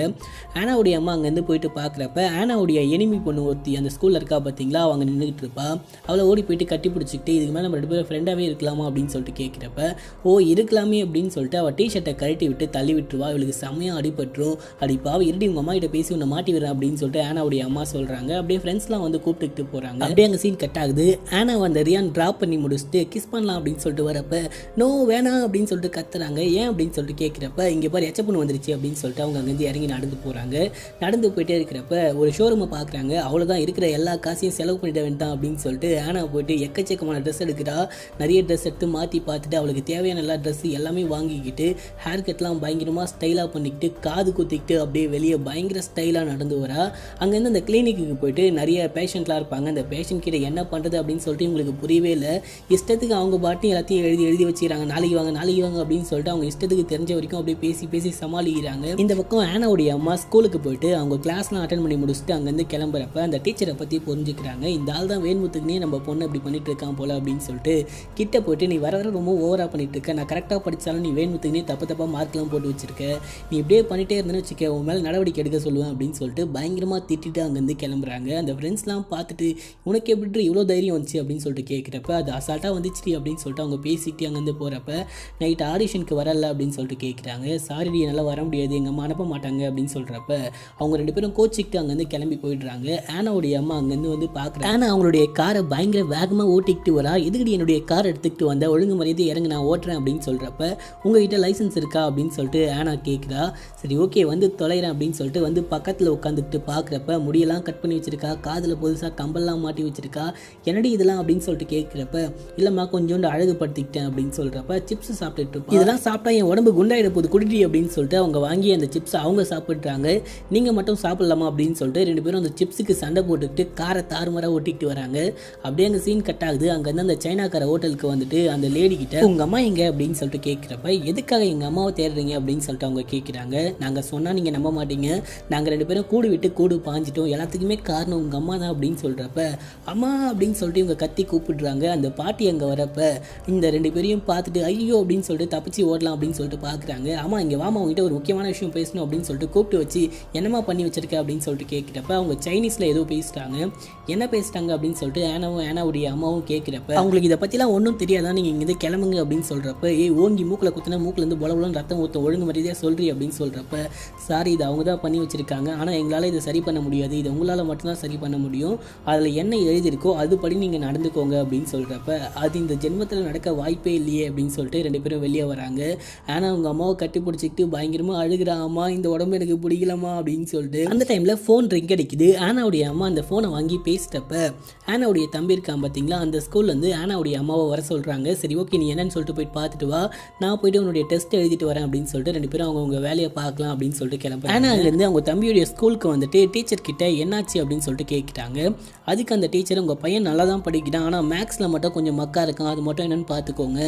ஆனாவுடைய அம்மா அங்கேருந்து போயிட்டு பார்க்குறப்ப ஆனாவுடைய எனிமி பொண்ணு ஒருத்தி அந்த ஸ்கூலில் இருக்கா பார்த்தீங்களா, அவங்க நின்றுட்டு இருப்பா. அவளை ஓடி போயிட்டு கட்டி பிடிச்சிக்கிட்டு இதுக்கு மேலே நம்ம 2 பேரும் ஃப்ரெண்டாகவே இருக்கலாமா அப்படின்னு சொல்லிட்டு கேட்குறப்ப ஓ இருக்கலாமே அப்படின்னு சொல்லிட்டு அவள் டிஷர்ட்டை கழட்டி விட்டு தள்ளி விட்டுருவா. இவளுக்கு செம்மையாக அடிபட்டுரும். அடிப்பாவை இருடி உங்கள் அம்மா கிட்ட பேசி உன்னை மாட்டி விடுறேன் அப்படின்னு சொல்லிட்டு ஆனாவுடைய அம்மா சொல்கிறாங்க. அப்படியே ஃப்ரெண்ட்ஸ்லாம் வந்து கூப்பிட்டுக்கிட்டு போகிறாங்க. அப்படியே அங்கே சீன் கட் ஆகுது. ஆனா வந்து ரியான் ட்ராப் பண்ணி முடிச்சுட்டு கிஸ் பண்ணலாம் அப்படின்னு சொல்லிட்டு வரப்ப நோ வேணாம் அப்படின்னு சொல்லிட்டு கத்துறாங்க. ஏன் அப்படின்னு சொல்லிட்டு கேட்குறப்ப இங்கே பாரு எச்ச பொண்ணு வந்துருச்சு அப்படின்னு சொல்லிட்டு அவங்க அங்கேருந்து இறங்கி நடந்து போகிறாங்க. நடந்து போயிட்டே இருக்கிறப்ப ஒரு ஷோரூமை பார்க்குறாங்க. அவ்வளோதான் இருக்கிற எல்லா காசையும் செலவு பண்ணிட வேண்டாம் அப்படின்னு சொல்லிட்டு ஆனா போயிட்டு எக்கச்சக்கமான ட்ரெஸ் எடுக்கிறா. நிறைய ட்ரெஸ் எடுத்து மாற்றி பார்த்துட்டு அவளுக்கு தேவையான எல்லா ட்ரெஸ் எல்லாமே வாங்கிக்கிட்டு ஹேர் கட்லாம் பயங்கரமாக ஸ்டைலாக பண்ணிக்கிட்டு காது குத்திக்கிட்டு அப்படியே வெளியே பயங்கர ஸ்டைலாக நடந்து வரா. அங்கேருந்து அந்த கிளினிக்கு போயிட்டு நிறைய பேஷண்ட்லாம் இருப்பாங்க. அந்த பேஷண்ட் கிட்ட என்ன பண்ணுறது அப்படின்னு சொல்லிட்டு இவங்களுக்கு புரியவே இல்லை. இஷ்டத்துக்கு அவங்க பாட்டி எல்லாத்தையும் எழுதி வச்சுக்கிறாங்க. நாளைக்கு வாங்க அப்படின்னு சொல்லிட்டு அவங்க இஷ்டத்துக்கு தெரிஞ்ச வரைக்கும் அப்படியே பேசி சமாளிக்கிறாங்க. இந்த பக்கம் ஆனாவுடைய அம்மா ஸ்கூலுக்கு போயிட்டு அவங்க கிளாஸ்லாம் அட்டன் பண்ணி முடிச்சுட்டு அங்கேருந்து கிளம்புறப்ப அந்த டீச்சரை பற்றி புரிஞ்சுக்கிறாங்க. இந்த ஆள் தான் வேண்முத்துக்குனே நம்ம பொண்ணு அப்படி பண்ணிட்டு இருக்கான் போல அப்படின்னு சொல்லிட்டு கிட்ட போயிட்டு நீ வர ரொம்ப ஓவராக பண்ணிட்டு இருக்க, நான் கரெக்டாக படித்தாலும் நீ வேண்முத்துக்குனே தப்பாக மார்க்லாம் போட்டு வச்சிருக்க, நீ இப்படியே பண்ணிட்டே இருந்தேன்னு வச்சுக்க உன் மேலே நடவடிக்கை எடுக்க சொல்லுவேன் அப்படின்னு சொல்லிட்டு பயங்கரமாக திட்டிட்டு அங்கேருந்து கிளம்புறாங்க. அந்த ஃப்ரெண்ட்ஸ்லாம் பார்த்துட்டு உனக்கு எப்படி இவ்வளோ தைரியம் வந்துச்சு அப்படின்னு சொல்லிட்டு கேட்குறப்ப அது அசால்ட்டாக வந்துச்சு அப்படின்னு சொல்லிட்டு அவங்க பேசிக்கிட்டு அங்கேருந்து போகிறப்ப நைட் ஆடிஷனுக்கு வரல அப்படின்னு சொல்லிட்டு கேட்குறாங்க. சாரி என்னால் வர முடியாது, எங்கள் அம்மா அனுப்ப மாட்டாங்க அப்படின்னு சொல்கிறப்ப அவங்க 2 பேரும் கோச்சிக்கிட்டு அங்கேருந்து கிளம்பி போயிடுறாங்க. ஆனாவுடைய அம்மா அங்கேருந்து வந்து பார்க்குறாங்க. ஆனா அவங்களுடைய காரை பயங்கர வேகமாக ஓட்டிக்கிட்டு வரா. எதுக்கடி என்னுடைய கார் எடுத்துக்கிட்டு வந்த, ஒழுங்கு மரியாதை இறங்க நான் ஓட்டுறேன் அப்படின்னு சொல்கிறப்ப உங்ககிட்ட லைசன்ஸ் இருக்கா அப்படின்னு சொல்லிட்டு ஆனா கேட்குறா. சரி ஓகே வந்து தொலைகிறேன் அப்படின்னு சொல்லிட்டு வந்து பக்கத்தில் உட்காந்துக்கிட்டு பார்க்குறப்ப முடியெல்லாம் கட் பண்ணி வச்சிருக்கா, காதில் புதுசாக கம்பல்லாம் மாட்டி வச்சிருக்கா. என்னடி இதெல்லாம் அப்படின்னு சொல்லிட்டு கேட்குறப்ப இல்லைம்மா கொஞ்சோண்டு அழகுபடுத்திக்கிட்டேன் அப்படின்னு சொல்கிறப்ப சிப்ஸ் சாப்பிட்டுட்டு இருப்போம், இதெல்லாம் சாப்பிட்டா என் உடம்பு குண்டாயிட போகுது குடிடி அப்படின்னு சொல்லிட்டு அவங்க வாங்கி அந்த சிப்ஸ் அவங்க சாப்பிட்றாங்க. நீங்கள் மட்டும் சாப்பிடலாமா அப்படின்னு சொல்லிட்டு 2 பேரும் அந்த சிப்ஸுக்கு சண்டை போட்டுக்கிட்டு காரை தாறுமாறாக ஓட்டிக்கிட்டு வராங்க. அப்படியே அங்கே சீன் கட் ஆகுது. அங்கேருந்து அந்த சைனாக்கார ஹோட்டலுக்கு வந்துட்டு அந்த லேடி கிட்ட உங்கள் அம்மா எங்கே அப்படின்னு சொல்லிட்டு கேட்குறப்ப எதுக்காக எங்கள் அம்மாவை தேடுறீங்க அப்படின்னு சொல்லிட்டு அவங்க கேட்குறாங்க. நாங்கள் சொன்னால் நீங்கள் நம்ப மாட்டீங்க, நாங்கள் 2 பேரும் கூடு விட்டு கூடு பாஞ்சிட்டோம், எல்லாத்துக்குமே காரணம் உங்கள் அம்மா தான் அப்படின்னு சொல்கிறப்ப அம்மா அப்படின்னு சொல்லிட்டு இவங்க கத்தி கூப்பிடுறாங்க. அந்த பாட்டி அங்கே வரப்ப இந்த 2 பேரையும் பார்த்துட்டு ஐயோ அப்படின்னு சொல்லிட்டு தப்பிச்சு ஓடலாம் அப்படின்னு சொல்லிட்டு பார்க்குறாங்க. ஆமாம் இங்கே வாமா உங்ககிட்ட ஒரு முக்கியமான விஷயம் பேசணும் அப்படின்னு சொல்லிட்டு கூப்பிட்டு வச்சு என்னம்மா பண்ணி வச்சிருக்க அப்படின்னு சொல்லிட்டு கேட்குறப்ப அவங்க சைனீஸில் ஏதோ பேசிட்டாங்க. என்ன பேசிட்டாங்க அப்படின்னு சொல்லிட்டு ஆனாவுடைய அம்மாவும் கேட்குறப்ப அவங்களுக்கு இதை பற்றிலாம் ஒன்றும் தெரியாதான், நீங்கள் இங்கே கிளம்புங்க அப்படின்னு சொல்கிறப்ப ஓங்கி மூக்கில் குத்தினா மூக்கிலேருந்து பொலபுலன்னு ரத்தம் ஊற்ற ஒழுங்கு மரியாதையாக சொல்கிறீ அப்படின்னு சொல்கிறப்ப சாரி இது அவங்க தான் பண்ணி வச்சுருக்காங்க, ஆனால் எங்களால் இதை சரி பண்ண முடியாது, இது உங்களால் மட்டும்தான் சரி பண்ண முடியும், அதில் என்ன எழுதியிருக்கோ அதுபடி நீங்கள் நடந்துக்கோங்க அப்படின்னு சொல்கிறப்ப அது இந்த ஜென்மத்தில் நடக்க வாய்ப்பே இல்லையே அப்படின்னு சொல்லிட்டு 2 பேரும் வெளியே வராங்க. ஆனால் அவங்க அம்மாவை கட்டி பிடிச்சிக்கிட்டு பயங்கரமாக அழுகிறா, அம்மா இந்த உடம்பு எனக்கு பிடிக்கலம்மா அப்படின்னு சொல்லிட்டு. அந்த டைமில் ஃபோன் ரிங் அடிக்குது. ஆனாவுடைய அம்மா அந்த ஃபோனை வாங்கி பேசிட்டப்ப ஆனாவுடைய தம்பி இருக்கான் பார்த்தீங்களா, அந்த ஸ்கூல்லேருந்து ஆனாவுடைய அம்மாவை வர சொல்கிறாங்க. சரி ஓகே நீ என்னன்னு சொல்லிட்டு போயிட்டு பார்த்துட்டு வா, நான் போயிட்டு உன்னுடைய டெஸ்ட் எழுதிட்டு வரேன் அப்படின்னு சொல்லிட்டு 2 பேரும் அவங்க வேலையை பார்க்கலாம் அப்படின்னு சொல்லிட்டு கிளம்புறாங்க. ஆனாலேருந்து அவங்க தம்பியுடைய ஸ்கூலுக்கு வந்துட்டு டீச்சர் கிட்ட என்னாச்சு அப்படின்னு சொல்லிட்டு கேட்குறாங்க. அதுக்கு அந்த டீச்சர் உங்கள் பையன் நல்லா தான் படிக்கிறான், ஆனால் மேக்ஸில் மட்டும் கொஞ்சம் மக்கா இருக்கான், அது மட்டும் என்னென்னு பார்த்துக்கோங்க,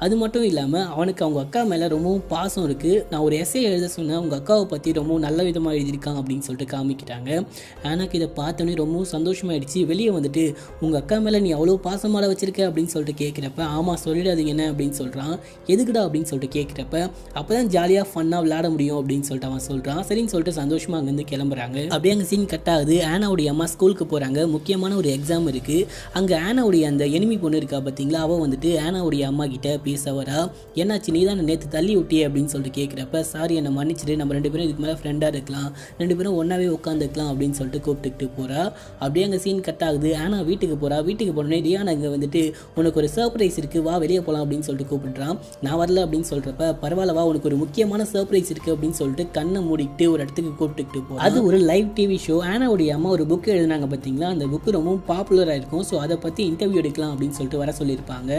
அது மட்டும் இல்லாமல் அவனுக்கு அவங்க அக்கா மேலே ரொம்பவும் பாசம் இருக்குது, நான் ஒரு எஸ்ஸே எழுத சொன்னேன் உங்கள் அக்காவை பற்றி ரொம்பவும் நல்ல விதமாக எழுதியிருக்கான் அப்படின்னு சொல்லிட்டு காமிக்கிறாங்க. எனக்கு இதை பார்த்தோன்னே ரொம்பவும் சந்தோஷமாயிடுச்சு. வெளியே வந்துட்டு உங்கள் அக்கா மேலே நீ அவ்வளோ பாசமாக வச்சிருக்க அப்படின்னு சொல்லிட்டு கேட்குறப்ப ஆமாம் சொல்லிடாதீங்க என்ன அப்படின்னு சொல்கிறான். எதுக்குடா அப்படின்னு சொல்லிட்டு கேட்குறப்ப அப்போ தான் ஜாலியாக ஃபன்னாக விளையாட முடியும் அப்படின்னு சொல்லிட்டு அவன் சொல்கிறான். சரின்னு சொல்லிட்டு சந்தோஷமாக அங்கேருந்து கிளம்புறாங்க. அப்படியே அங்கே சீன் கட் ஆகுது. ஆனாவுடைய அம்மா ஸ்கூலுக்கு போகிறாங்க. முக்கியமான ஒரு எக்ஸாம் இருக்குது. அங்கே ஆனாவுடைய அந்த எனிமி பொண்ணு இருக்கா பார்த்தீங்களா, அவள் வந்துட்டு ஆனாவுடைய அம்மா கிட்ட பேச வரா. என்னாச்சு நீ தான் நேற்று தள்ளி விட்டியே அப்படின்னு சொல்லிட்டு கேட்குறப்ப சாரி என்னை மன்னிச்சிட்டு நம்ம 2 பேரும் இதுக்கு மேலே ஃப்ரெண்டாக இருக்கலாம், 2 பேரும் ஒன்றாவே உட்காந்துக்கலாம் அப்படின்னு சொல்லிட்டு கூப்பிட்டுக்கிட்டு போகிறா. அப்படியே அங்கே சீன் கட் ஆகுது. ஆனா வீட்டுக்கு போகிறா. வீட்டுக்கு போனோடனே ரியான் அங்கே வந்துட்டு உனக்கு ஒரு சர்ப்ரைஸ் இருக்குது வா வெளியே போகலாம் அப்படின்னு சொல்லிட்டு கூப்பிடுறான். நான் வரல அப்படின்னு சொல்கிறப்ப பரவாயில்ல வா உனக்கு ஒரு முக்கியமான சர்ப்ரைஸ் இருக்குது அப்படின்னு சொல்லிட்டு கண்ணை மூடிக்கிட்டு ஒரு இடத்துக்கு கூப்பிட்டுக்கிட்டு போகிறோம். அது ஒரு லைவ் டிவி ஷோ. ஆனாவுடைய அம்மா ஒரு புக் எழுதினாங்க பார்த்தீங்களா, அந்த புக்கு ரொம்பவும் பாப்புலராக இருக்கும். ஸோ அதை பற்றி இன்டர்வியூ எடுக்கலாம் அப்படின்னு சொல்லிட்டு வர சொல்லியிருப்பாங்க.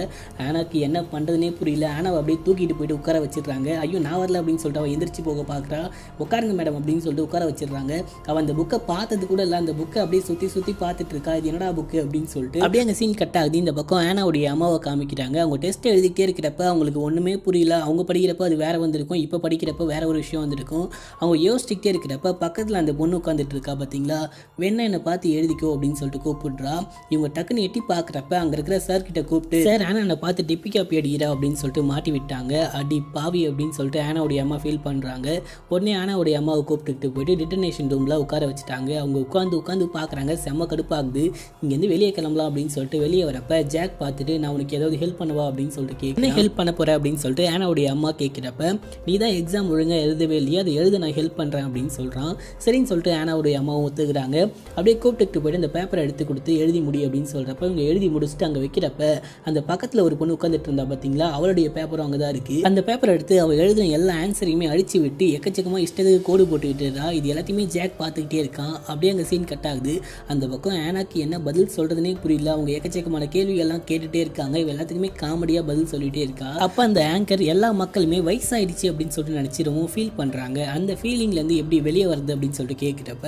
ஆனாக்கு என்ன பண்ணுறதுனே புரியல. ஆனாவை அப்படியே தூக்கிட்டு போயிட்டு உட்கார வச்சிடுறாங்க. ஐயோ நான் வரல அப்படின்னு சொல்லிட்டு அவள் எந்திரிச்சு போக பார்க்குறா. உட்காருங்க மேடம் அப்படின்னு சொல்லிட்டு உட்கார வச்சிடுறாங்க. அவன் அவன் அந்த புக்கை பார்த்தது கூட இல்லை, அந்த புக்கை அப்படியே சுற்றி சுற்றி பார்த்துட்டு இருக்கா, இது என்னடா புக்கு அப்படின்னு சொல்லிட்டு அப்படியே அங்கே சீன் கட் ஆகுது. இந்த பக்கம் ஆனாவுடைய அம்மாவை காமிக்கிறாங்க. அவங்க டெஸ்ட் எழுதிக்கிட்டே இருக்கிறப்ப அவங்களுக்கு ஒன்றுமே புரியல. அவங்க படிக்கிறப்ப அது வேற வந்திருக்கும், இப்போ படிக்கிறப்ப வேற ஒரு விஷயம் வந்திருக்கும். அவங்க யோசிச்சுக்கிட்டே இருக்கிறப்ப பக்கத்தில் அந்த பொண்ணு உட்காந்துட்டு இருக்கா பார்த்தீங்களா, வேணா என்னை பார்த்து எழுதிக்கோ அப்படின்னு சொல்லிட்டு கூப்பிடுறா. இவங்க டக்குன்னு எட்டி பார்க்குறப்ப அங்கே இருக்கிற சார் கிட்ட கூப்பிட்டு, சார் ஆனா என்னை பார்த்து டிப்பி காப்பி அடிக்கிறா அப்படின்னு சொல்லிட்டு மாட்டி விட்டாங்க. அடி பாவி அப்படின்னு சொல்லிட்டு ஆனாவுடைய அம்மா ஃபீல் பண்ணுறாங்க. உடனே ஆனாவுடைய அம்மாவை கூப்பிட்டுக்கிட்டு போயிட்டு டிட்டனேஷன் ரூமில் உட்கார வச்சுட்டாங்க. அவங்க உட்காந்து பார்க்குறாங்க. செம்ம கடுப்பாகுது. இங்கேருந்து வெளியே கிளம்பலாம் அப்படின்னு சொல்லிட்டு வெளியே வரப்ப ஜாக் பார்த்துட்டு, நான் உனக்கு ஏதாவது ஹெல்ப் பண்ணவா அப்படின்னு சொல்லிட்டு என்ன ஹெல்ப் பண்ண போற அப்படின்னு சொல்லிட்டு ஆனாவுடைய அம்மா கேட்குறப்ப, நீ தான் எக்ஸாம் ஒழுங்காக எழுதவே இல்லையா, அதை எழுத நான் ஹெல்ப் பண்ணுறேன் அப்படின்னு சொல்கிறான். சரின்னு சொல்லிட்டு ஆனாவுடைய அம்மாவும் ஒத்துக்கிறாங்க. அப்படியே கூப்பிட்டுக்கிட்டு போயிட்டு அந்த பேப்பரை எடுத்து கொடுத்து எழுதி முடி அப்படின்னு சொல்கிறப்ப இவங்க எழுதி முடிச்சுட்டு அங்கே வைக்கிறப்ப அந்த பக்கத்தில் ஒரு பொண்ணு உட்காந்துட்டு இருந்தா பார்த்தீங்களா, அவளுடைய பேப்பரும் அங்கே தான் இருக்குது. அந்த பேப்பரை எடுத்து அவள் எழுதின எல்லா ஆன்சரையுமே அழிச்சு விட்டு எக்கச்சக்கமாக இஷ்டத்துக்கு கோடு போட்டுக்கிட்டு இது எல்லாத்தையுமே ஜாக் பார்த்துக்கிட்டே இருக்கான். அப்படியே அங்கே சீன் கட் ஆகுது. அந்த பக்கம் ஆனாக்கு என்ன பதில் சொல்கிறதுனே புரியல. அவங்க எக்கச்சக்கமான கேள்விகள்லாம் கேட்டுகிட்டே இருக்காங்க. இவ எல்லாத்துக்குமே காமெடியாக பதில் சொல்லிகிட்டே இருக்கா. அப்போ அந்த ஆங்கர் எல்லா மக்களுமே வயசாயிடுச்சு அப்படின்னு சொல்லிட்டு நினச்சி ரொம்ப ஃபீல் பண்ணுறாங்க. அந்த ஃபீலிங்லேருந்து எப்படி வெளியே வருது அப்படின்னு சொல்லிட்டு கேட்குறப்ப,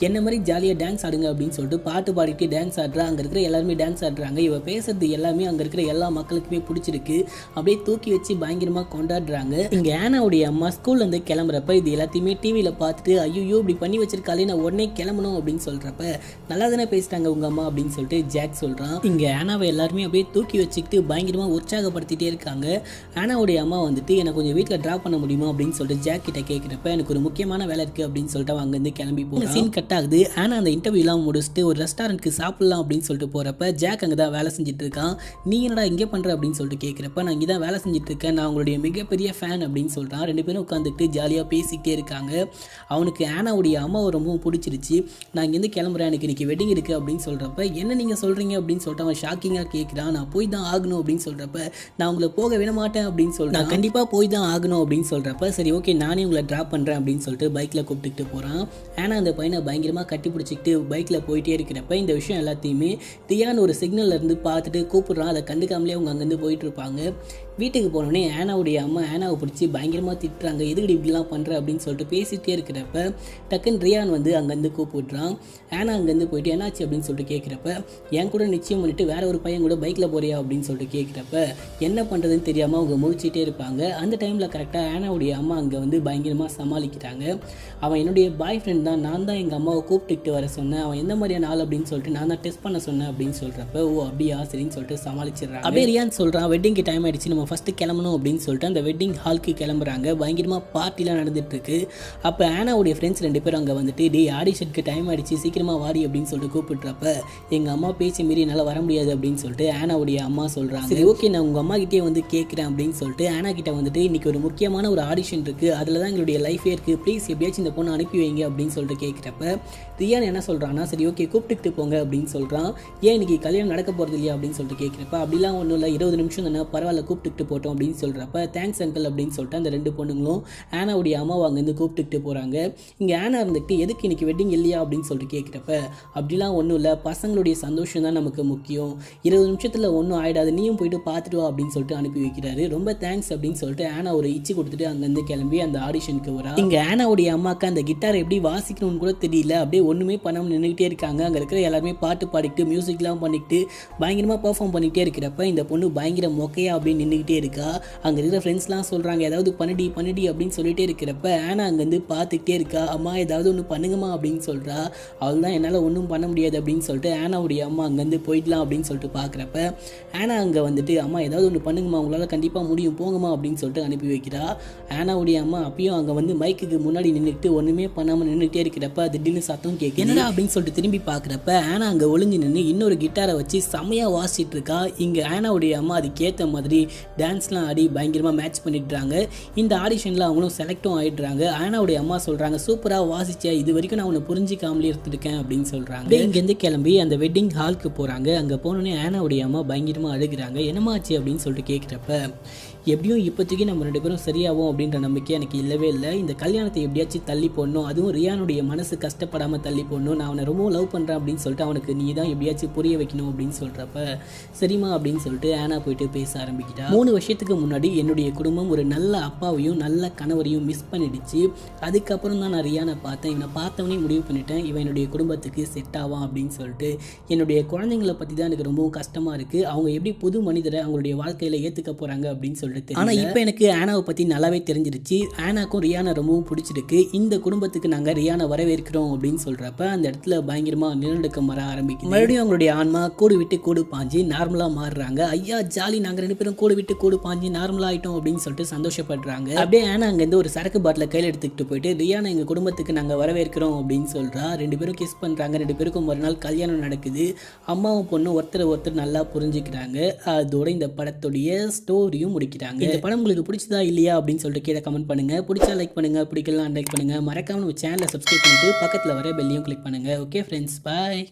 என்ன மாதிரி ஜாலியாக டான்ஸ் ஆடுங்க அப்படின்னு சொல்லிட்டு பாட்டு பாடிட்டு டான்ஸ் ஆடுறா. அங்கே இருக்கிற எல்லாருமே டான்ஸ் ஆடுறாங்க. இவ பேசுறது எல்லாமே அங்கே இருக்கிற எல்லா மக்களுக்குமே பிடிச்சிருக்கு. அப்படியே தூக்கி வச்சு பயங்கரமாக கொண்டாடுறாங்க. இங்கே ஆனாவுடைய அம்மா ஸ்கூல்லேருந்து கிளம்புறப்ப இது எல்லாத்தையுமே டிவியில் பார்த்துட்டு, ஐயோ இப்படி பண்ணி வச்சிருக்காலே, நான் உடனே கிளம்பணும் அப்படின்னு சொல்கிறப்ப, நல்லா தானே பேசிட்டாங்க உங்க அம்மா அப்படின்னு சொல்லிட்டு ஜாக் சொல்கிறான். இங்கே ஆனாவை எல்லாருமே அப்படியே தூக்கி வச்சுக்கிட்டு பயங்கரமாக உற்சாகப்படுத்திட்டே இருக்காங்க. ஆனாவுடைய அம்மா வந்துட்டு, எனக்கு கொஞ்சம் வீட்டில் ட்ராப் பண்ண முடியுமா அப்படின்னு சொல்லிட்டு ஜாக் கிட்ட கேட்குறப்ப, எனக்கு ஒரு முக்கியமான வேலை இருக்குது அப்படின்னு சொல்லிட்டு அவன் அங்கேருந்து கிளம்பி போகிறான். சீன் கட் ஆகுது. ஆனா அந்த இன்டர்வியூலாம் முடிச்சுட்டு ஒரு ரெஸ்டாரண்ட்டுக்கு சாப்பிடலாம் அப்படின்னு சொல்லிட்டு போகிறப்ப ஜாக் அங்கே தான் வேலை செஞ்சுட்டு இருக்கான். நீ என்னடா இங்கே பண்ணுற அப்படின்னு சொல்லிட்டு கேட்குறப்ப, நான் இங்கே தான் வேலை செஞ்சுட்டு இருக்கேன், நான் உங்களுடைய மிகப்பெரிய ஃபேன் அப்படின்னு சொல்கிறான். ரெண்டு பேரும் உட்காந்துட்டு ஜாலியாக பேசிக்கிட்டே இருக்காங்க. அவனுக்கு ஆனாவுடைய அம்மாவை ரொம்பவும் பிடிச்சிருச்சு. நான் இங்கேருந்து கிளம்புறேன், எனக்கு இன்னைக்கு வெட்டிங் இருக்குது அப்படின்னு சொல்கிறப்ப, என்ன நீங்கள் சொல்கிறீங்க அப்படின்னு சொல்லிட்டு அவன் ஷாக்கிங்காக கேட்குறான். நான் போய் தான் ஆகணும் அப்படின்னு சொல்கிறப்ப, நான் உங்களை போக விட மாட்டேன் அப்படின்னு சொல்கிறேன், நான் கண்டிப்பாக போய் தான் ஆகணும் அப்படின்னு சொல்கிறப்ப, சரி ஓகே நானே உங்களை ட்ராப் பண்ணுறேன் அப்படின்னு சொல்லிட்டு பைக்கில் கூப்பிட்டுக்கிட்டு போகிறான். ஆனால் அந்த பையனை பயங்கரமாக கட்டி பிடிச்சிக்கிட்டு பைக்கில் போயிட்டே இருக்கிறப்ப இந்த விஷயம் எல்லாத்தையுமே தியான் ஒரு சிக்னலில் இருந்து பார்த்துட்டு கூப்பிட்றான். அதை கண்டுக்காமலே அவங்க அங்கேருந்து போயிட்டு இருப்பாங்க. வீட்டுக்கு போனோடனே ஆனாவுடைய அம்மா ஆனாவை பிடிச்சி பயங்கரமாக திட்டுறாங்க. எதுக்கடி இப்படிலாம் பண்ணுற அப்படின்னு சொல்லிட்டு பேசிகிட்டே இருக்கிறப்ப டக்குன்னு ரியான் வந்து அங்கேருந்து கூப்பிடுறான். ஆனா அங்கேருந்து போயிட்டு என்னாச்சு அப்படின்னு சொல்லிட்டு கேட்குறப்ப, என் கூட நிச்சயம் பண்ணிட்டு வேற ஒரு பையன் கூட பைக்கில் போறியா அப்படின்னு சொல்லிட்டு கேட்குறப்ப என்ன பண்ணுறதுன்னு தெரியாமல் அவங்க முழிச்சிட்டே இருப்பாங்க. அந்த டைமில் கரெக்டாக ஆனாவுடைய அம்மா அங்கே வந்து பயங்கரமாக சமாளிக்கிறாங்க. அவன் என்னுடைய பாய் ஃப்ரெண்ட் தான், நான் தான் எங்கள் அம்மாவை கூப்பிட்டுக்கிட்டு வர சொன்னேன், அவன் எந்த மாதிரியான ஆள் அப்படின்னு சொல்லிட்டு நான் தான் டெஸ்ட் பண்ண சொன்னேன் அப்படின்னு சொல்கிறப்ப, ஓ அப்படியா சரின்னு சொல்லிட்டு சமாளிச்சிடுறாங்க. அப்படியே ரியான் சொல்கிறான், வெட்டிங்க்கு டைம் ஆயிடுச்சு, நம்ம ஃபஸ்ட்டு கிளம்பணும் அப்படின்னு சொல்லிட்டு அந்த வெட்டிங் ஹாலுக்கு கிளம்புறாங்க. பயங்கரமாக பார்ட்டிலாம் நடந்துட்டு இருக்கு. அப்போ ஆனாவுடைய ஃப்ரெண்ட்ஸ் ரெண்டு பேரும் அங்கே வந்துட்டு, டே ஆடிஷனுக்கு டைம் ஆயிடுச்சு சீக்கிரமாக வாடி அப்படின்னு சொல்லிட்டு கூப்பிட்டுறப்ப, எங்கள் அம்மா பேச்சு மீறி என்னால் வர முடியாது அப்படின்னு சொல்லிட்டு ஆனாவுடைய அம்மா சொல்கிறாங்க. சரி ஓகே நான் உங்கள் அம்மா கிட்டே வந்து கேட்குறேன் அப்படின்னு சொல்லிட்டு ஆனா கிட்ட வந்துட்டு, இன்னைக்கு ஒரு முக்கியமான ஒரு ஆடிஷன் இருக்குது, அதில் தான் எங்களுடைய லைஃபே இருக்குது, ப்ளீஸ் எப்படியாச்சும் இந்த பொண்ணை அனுப்பி வைங்க அப்படின்னு சொல்லிட்டு கேட்குறப்ப ரியான் என்ன சொல்கிறான்னா, சரி ஓகே கூப்பிட்டுக்கிட்டு போங்க அப்படின்னு சொல்கிறான். ஏன் இன்னைக்கு கல்யாணம் நடக்க போகிறது இல்லையா அப்படின்னு சொல்லிட்டு கேட்குறப்ப, அப்படிலாம் ஒன்றும் இல்லை 20 நிமிஷம் தானே பரவாயில்ல கூப்பிட்டுக்கிட்டு போட்டோம் அப்படின்னு சொல்கிறப்ப, தேங்க்ஸ் அங்கிள் அப்படின்னு சொல்லிட்டு அந்த ரெண்டு பொண்ணுங்களும் ஆனாவுடைய அம்மாவை அங்கேருந்து கூப்பிட்டுக்கிட்டு போகிறாங்க. இங்கே ஆனா இருந்துட்டு எதுக்கு இன்னைக்கு வெட்டிங் இல்லையா அப்படின்னு சொல்லிட்டு கேட்குறப்ப, அப்படிலாம் ஒன்றும் இல்லை, பசங்களுடைய சந்தோஷம் தான் நமக்கு முக்கியம், 20 நிமிஷத்தில் ஒன்றும் ஆகிடாது, நீயும் போயிட்டு பார்த்துட்டு வா அப்படின்னு சொல்லிட்டு அனுப்பி வைக்கிறாரு. ரொம்ப தேங்க்ஸ் அப்படின்னு சொல்லிட்டு ஆனா ஒரு இச்சி கொடுத்துட்டு அங்கேருந்து கிளம்பி அந்த ஆடிஷனுக்கு வரா. இங்கே ஆனாவுடைய அம்மாவுக்கு அந்த கிட்டாரை எப்படி வாசிக்கணும்னு கூட தெரியல, அப்படியே ஒன்றுமே பண்ணாமல் நின்றுக்கிட்டே இருக்காங்க. அங்கே இருக்கிற எல்லாருமே பாட்டு பாடிக்கிட்டு மியூசிக்லாம் பண்ணிக்கிட்டு பயங்கரமாக பர்ஃபார்ம் பண்ணிக்கிட்டே இருக்கிறப்ப இந்த பொண்ணு பயங்கர மொக்கையா அப்படின்னு நின்றுக்கிட்டே இருக்கா. அங்கே இருக்கிற ஃப்ரெண்ட்ஸ்லாம் சொல்கிறாங்க ஏதாவது பண்ணிடி அப்படின்னு சொல்லிட்டே இருக்கிறப்ப ஆனா அங்கேருந்து பார்த்துக்கிட்டே இருக்கா. அம்மா ஏதாவது ஒன்று பண்ணுங்கம்மா அப்படின்னு சொல்கிறா. அவள் தான் என்னால் ஒன்றும் பண்ண முடியாது அப்படின்னு சொல்லிட்டு ஆனாவுடைய அம்மா அங்கேருந்து போயிடலாம் அப்படின்னு சொல்லிட்டு பார்க்குறப்ப ஆனா அங்கே வந்துட்டு, அம்மா ஏதாவது ஒன்று பண்ணுங்கம்மா உங்களால் கண்டிப்பாக முடியும் போங்கம்மா அப்படின்னு சொல்லிட்டு அனுப்பி வைக்கிறா. ஆனாவுடைய அம்மா அப்பயும் அங்கே வந்து மைக்குக்கு முன்னாடி நின்றுக்கிட்டு ஒன்றுமே பண்ணாமல் நின்றுக்கிட்டே இருக்கிறப்ப திடீர்னு சத்தம் கேட்கு, என்னடா அப்படின்னு சொல்லிட்டு திரும்பி பார்க்குறப்ப ஆனா அங்கே ஒளிஞ்சு நின்று இன்னொரு கிட்டாரை வச்சு செம்மையாக வாசிட்டு இருக்கா. இங்கே ஆனாவுடைய அம்மா அதுக்கேற்ற மாதிரி டான்ஸ்லாம் ஆடி பயங்கரமாக மேட்ச் பண்ணிடுறாங்க. இந்த ஆடிஷனில் அவங்களும் செலக்டும் ஆகிடுறாங்க. ஆனாவுடைய அம்மா சொல்கிறாங்க, சூப்பராக வாசிச்சா, இது வரைக்கும் நான் உன்னை புரிஞ்சிக்காமலே இருந்திருக்கேன் அப்படின்னு சொல்கிறாங்க. இங்கேருந்து கிளம்பி அந்த வெட்டிங் ஹாலுக்கு போகிறாங்க. அங்கே போனோடனே ஆனாவுடைய அம்மா பயங்கரமாக அழுகிறாங்க. என்னமாச்சு அப்படின்னு சொல்லிட்டு கேட்குறப்ப, எப்படியும் இப்போதைக்கு நம்ம 2 பேரும் சரியாகும் அப்படின்ற நம்பிக்கை எனக்கு இல்லவே இல்லை. இந்த கல்யாணத்தை எப்படியாச்சும் தள்ளி போடணும், அதுவும் ரியானுடைய மனசு கஷ்டப்படாமல் தள்ளி போடணும். நான் அவனை ரொம்ப லவ் பண்ணுறேன் அப்படின்னு சொல்லிட்டு அவனுக்கு நீ தான் எப்படியாச்சும் புரிய வைக்கணும் அப்படின்னு சொல்கிறப்ப சரிம்மா அப்படின்னு சொல்லிட்டு ஆனா போயிட்டு பேச ஆரம்பிக்கிட்டா. 3 வருஷத்துக்கு முன்னாடி என்னுடைய குடும்பம் ஒரு நல்ல அப்பாவையும் நல்ல கணவரையும் மிஸ் பண்ணிடுச்சு. அதுக்கப்புறம் தான் நான் ரியானை பார்த்தேன். இவனை பார்த்தவனே முடிவு பண்ணிட்டேன், இவன் என்னுடைய குடும்பத்துக்கு செட் ஆவான் அப்படின்னு சொல்லிட்டு. என்னுடைய குழந்தைங்களை பற்றி தான் எனக்கு ரொம்பவும் கஷ்டமாக இருக்குது. அவங்க எப்படி புது மனிதரை அவங்களுடைய வாழ்க்கையில் ஏற்றுக்க போகிறாங்க அப்படின்னு சொல்லிட்டு. ஆனால் இப்போ எனக்கு ஆனாவை பற்றி நல்லாவே தெரிஞ்சிருச்சு. ஆனாக்கும் ரியானை ரொம்பவும் பிடிச்சிருக்கு. இந்த குடும்பத்துக்கு நாங்கள் ரியானை வரவேற்கிறோம் அப்படின்னு சொல்கிறப்ப அந்த இடத்துல பயங்கரமாக நிலநடுக்கம் வர ஆரம்பிக்குது. மறுபடியும் அவங்களுடைய ஆன்மா கூடு விட்டு கூடு பாஞ்சு நார்மலாக மாறுறாங்க. ஐயா ஜாலி, நாங்கள் 2 பேரும் கூடு விட்டு கூடு பாஞ்சு நார்மலாக ஆகிட்டோம் அப்படின்னு சொல்லிட்டு சந்தோஷப்படுறாங்க. அப்படியே ஆனா அங்கேருந்து ஒரு சரக்கு பாட்டிலை கையில் எடுத்துக்கிட்டு போயிட்டு ரியானை எங்கள் குடும்பத்துக்கு நாங்கள் வரவேற்கிறோம் அப்படின்னு சொல்கிறா. 2 பேரும் கிஸ் பண்ணுறாங்க. 2 பேருக்கும் மறுநாள் கல்யாணம் நடக்குது. அம்மாவும் பொண்ணு ஒருத்தர் நல்லா புரிஞ்சுக்கிறாங்க. அதோட இந்த படத்துடைய ஸ்டோரியும் முடிக்கிறாங்க. இந்த படம் உங்களுக்கு பிடிச்சதா இல்லையா அப்படின்னு சொல்லிட்டு கீழே கமெண்ட் பண்ணுங்க. பிடிச்சா லைக் பண்ணுங்க, பிடிக்கலாம் லைக் பண்ணுங்க. மறக்காம நம்ம சேனலை சப்ஸ்கிரைப் பண்ணிட்டு பக்கத்தில் வர பெல்லையும் கிளிக் பண்ணுங்க. ஓகே ஃப்ரெண்ட்ஸ், பாய்.